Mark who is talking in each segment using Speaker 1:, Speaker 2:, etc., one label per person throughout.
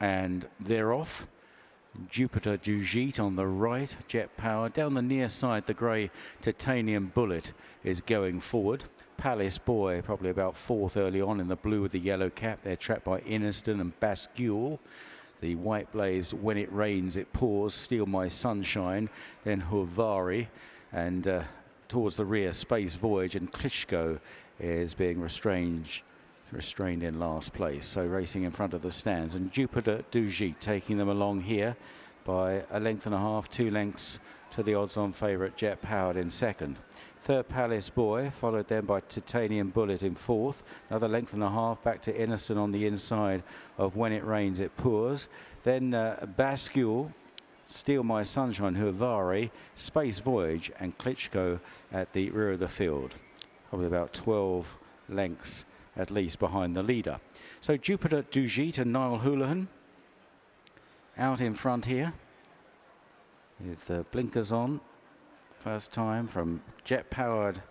Speaker 1: and they're off. Jupiter Du Gite on the right, jet power. Down the near side, the grey Titanium Bullet is going forward. Palace Boy probably about fourth early on in the blue with the yellow cap. They're trapped by Inneston and Bascule. The white blazed When It Rains It Pours, Steal My Sunshine, then Huvari, and towards the rear Space Voyage, and Klitschko is being restrained in last place, so racing in front of the stands. And Jupiter Du Gite taking them along here by a length and a half, 2 lengths to the odds-on favourite Jet Powered in second. Third, Palace Boy, followed then by Titanium Bullet in fourth. Another length and a half back to Inneston on the inside of When It Rains It Pours. Then Bascule, Steal My Sunshine, Huvari, Space Voyage, and Klitschko at the rear of the field. Probably about 12 lengths at least behind the leader. So Jupiter Du Gite and Niall Houlihan out in front here with the blinkers on. First time from Jet Powered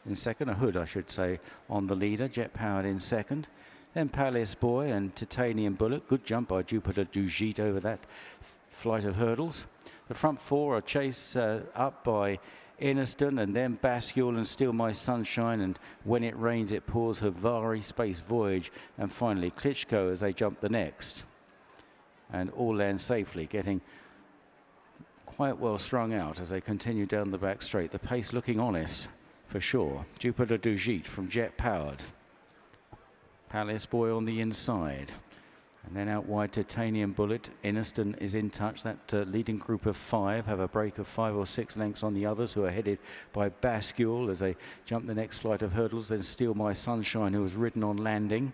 Speaker 1: in second, a Hood I should say, on the leader. Jet Powered in second. Then Palace Boy and Titanium Bullet. Good jump by Jupiter Du Gite over that flight of hurdles. The front four are chased up by Inneston, and then Bascule and Steal My Sunshine, and When It Rains It Pours, Huvari, Space Voyage, and finally Klitschko as they jump the next. And all land safely, getting quite well strung out as they continue down the back straight. The pace looking honest for sure. Jupiter Du Gite from Jet Powered. Palace Boy on the inside. And then out wide, Titanium Bullet. Inneston is in touch. That leading group of 5 have a break of 5 or 6 lengths on the others, who are headed by Bascule as they jump the next flight of hurdles. Then Steal My Sunshine, who was ridden on landing.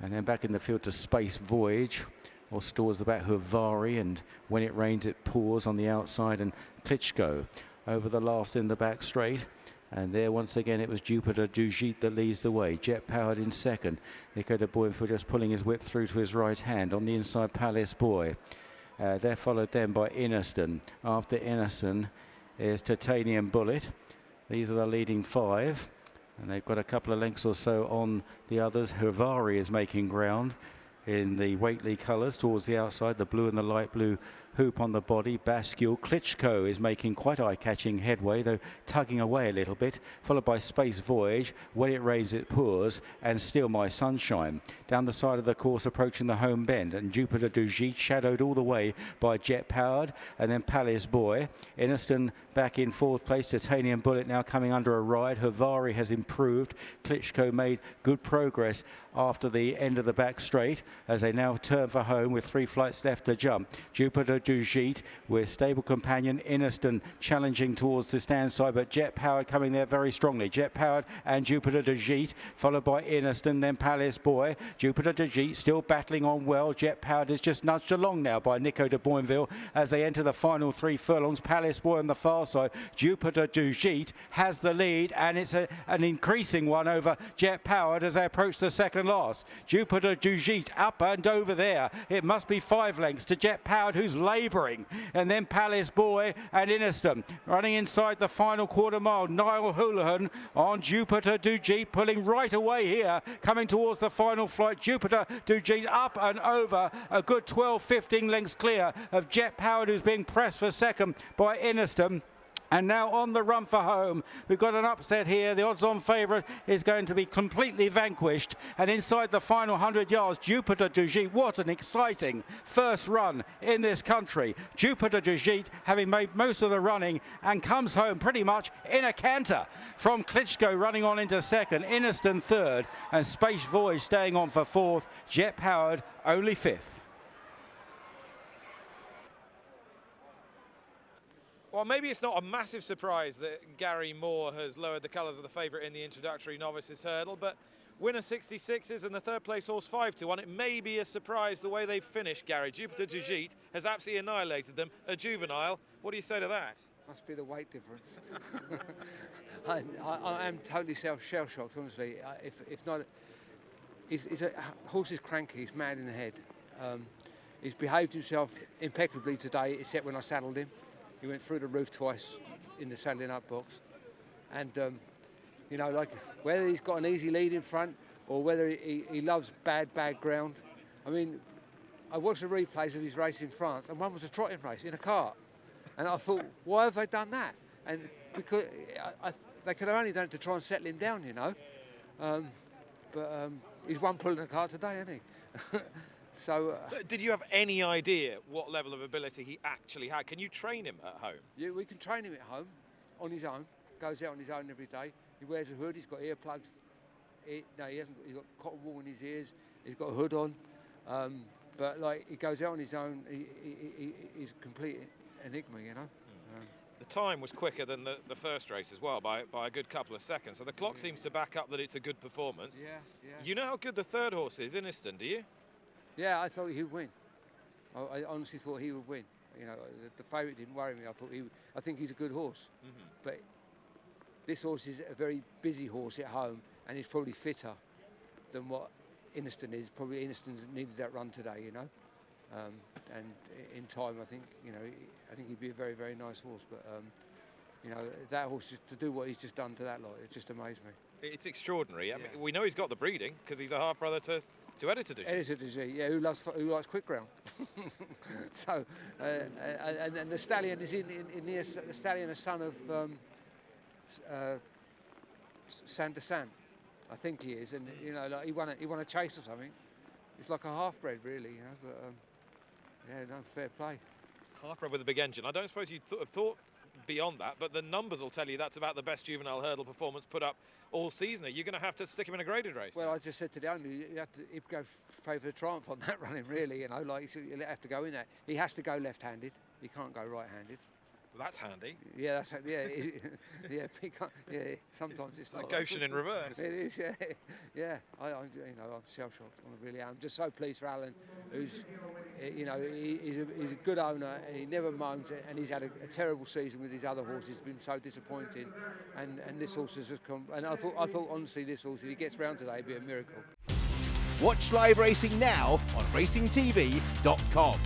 Speaker 1: And then back in the field to Space Voyage. Also towards the back, Huvari, and When It Rains It Pours on the outside, and Klitschko over the last in the back straight. And there once again it was Jupiter Du Gite that leads the way. Jet Powered in second. Nico de Boinville just pulling his whip through to his right hand. On the inside, Palace Boy. They're followed then by Inneston. After Inneston is Titanium Bullet. These are the leading 5. And they've got a couple of lengths or so on the others. Huvari is making ground in the Waitley colours towards the outside, the blue and the light blue hoop on the body. Bascule. Klitschko is making quite eye-catching headway, though tugging away a little bit, followed by Space Voyage, When It Rains It Pours, and Steal My Sunshine. Down the side of the course approaching the home bend, and Jupiter Du Gite shadowed all the way by Jet Powered, and then Palace Boy. Inneston back in fourth place. Titanium Bullet now coming under a ride. Huvari has improved. Klitschko made good progress after the end of the back straight as they now turn for home with 3 flights left to jump. Jupiter Du Gite with stable companion Inneston challenging towards the stand side, but Jet Powered coming there very strongly. Jet Powered and Jupiter Du Gite, followed by Inneston, then Palace Boy. Jupiter Du Gite still battling on well. Jet Powered is just nudged along now by Nico de Boinville as they enter the final 3 furlongs. Palace Boy on the far side. Jupiter Du Gite has the lead, and it's an increasing one over Jet Powered as they approach the second last. Jupiter Du Gite up and over there. It must be 5 lengths to Jet Powered, who's labouring, and then Palace Boy and Inneston running inside the final quarter mile. Niall Houlihan on Jupiter Du Gite pulling right away here, coming towards the final flight. Jupiter Du Gite up and over, a good 12-15 lengths clear of Jet Powered, who's being pressed for second by Inneston. And now on the run for home, we've got an upset here. The odds-on favourite is going to be completely vanquished. And inside the final 100 yards, Jupiter Du Gite, what an exciting first run in this country. Jupiter Du Gite having made most of the running and comes home pretty much in a canter from Klitschko running on into second, Inneston third, and Space Voyage staying on for fourth. Jet Powered only fifth.
Speaker 2: Well, maybe it's not a massive surprise that Gary Moore has lowered the colours of the favourite in the Introductory Novices Hurdle, but winner 66s and the third place horse 5-1. It may be a surprise the way they've finished, Gary. Jupiter Du Gite has absolutely annihilated them, a juvenile. What do you say to that?
Speaker 3: Must be the weight difference. I am totally shell-shocked, honestly. If not, horse is cranky, he's mad in the head. He's behaved himself impeccably today, except when I saddled him. He went through the roof twice in the saddling up box. And, you know, like whether he's got an easy lead in front or whether he loves bad ground. I mean, I watched the replays of his race in France, and one was a trotting race in a cart. And I thought, why have they done that? And because they could have only done it to try and settle him down, you know. But he's one pulling a cart today, isn't he? So
Speaker 2: did you have any idea what level of ability he actually had? Can you train him at home?
Speaker 3: Yeah, we can train him at home on his own. Goes out on his own every day. He wears a hood. He's got earplugs. No, he hasn't. He's got cotton wool in his ears. He's got a hood on. But like, he goes out on his own. He's a complete enigma, you know.
Speaker 2: The time was quicker than the first race as well by a good couple of seconds. So the clock seems to back up that it's a good performance.
Speaker 3: Yeah.
Speaker 2: You know how good the third horse is, Inneston, do you?
Speaker 3: Yeah, I thought he would win. I honestly thought he would win. You know, the favourite didn't worry me. I think he's a good horse. But this horse is a very busy horse at home, and he's probably fitter than what Inneston is. Probably Inneston's needed that run today, you know. And in time, I think he'd be a very, very nice horse. But you know, that horse, just to do what he's just done to that lot, it just amazed me.
Speaker 2: It's extraordinary. I mean, we know he's got the breeding because he's a half brother to Editor Du Gite.
Speaker 3: Editor Du Gite, yeah, who likes quick ground. So, and the stallion is the stallion, a son of Sanderson, I think he is, and you know, like he won a chase or something. It's like a half-bred, really, you know. But yeah, no, fair play.
Speaker 2: Half-bred with a big engine. I don't suppose you'd have thought beyond that, but the numbers will tell you that's about the best juvenile hurdle performance put up all season. You're going to have to stick him in a graded race.
Speaker 3: Well, I just said to the owner, you have to go favour the triumph on that running, really. You know, like you have to go in there. He has to go left-handed. He can't go right-handed.
Speaker 2: Well, that's handy.
Speaker 3: Yeah, yeah. He can't, yeah. Sometimes it's
Speaker 2: like Goshen in reverse.
Speaker 3: It is, yeah, yeah. I'm shell-shocked. I really am. I'm just so pleased for Alan, who's, you know, he's a good owner. And he never moans, and he's had a terrible season with his other horses. It's been so disappointing, and this horse has just come. And I thought honestly, this horse, if he gets round today, it'd be a miracle.
Speaker 4: Watch live racing now on racingtv.com.